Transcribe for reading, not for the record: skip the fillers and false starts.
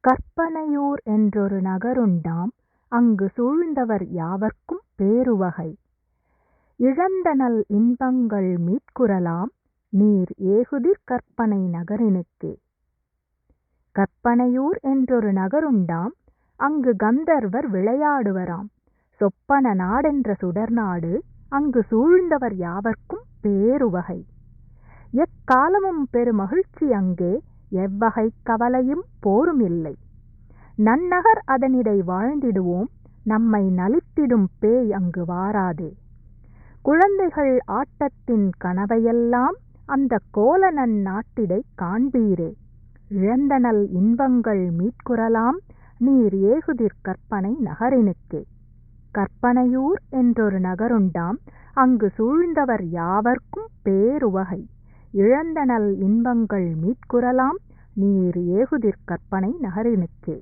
கற்பனையூர் என்றொரு நகருண்டாம். அங்கு சூழ்ந்தவர் யாவர்க்கும் பேருவகை. இழந்தனள் இன்பங்கள் மீட்குறலாம். நீர் ஏகுதிர் கற்பனை நகரினுக்கே. கற்பனையூர் என்றொரு நகருண்டாம். அங்கு கந்தர்வர் விளையாடுவராம். சொப்பன நாடென்ற சுடர்நாடு. அங்கு சூழ்ந்தவர் யாவர்க்கும் பேருவகை. எக்காலமும் பெருமகிழ்ச்சி அங்கே. எவ்வகை கவலையும் போரும் இல்லை. நன்னகர் அதனிடை வாழ்ந்திடுவோம். நம்மை நலித்திடும் பேய் அங்கு வாராதே. குழந்தைகள் ஆட்டத்தின் கனவையெல்லாம் அந்த கோல நன்னாட்டிடை காண்பீரே. இழந்தனள் இன்பங்கள் மீட்குறலாம். நீர் ஏகுதிர் கற்பனை நகரினுக்கே. கற்பனையூர் என்றொரு நகருண்டாம். அங்கு சூழ்ந்தவர் யாவர்க்கும் பேருவகை. இழந்தனள் இன்பங்கள் மீட்குறலாம். நீர் ஏகுதிர் கற்பனை நகரினுக்கே.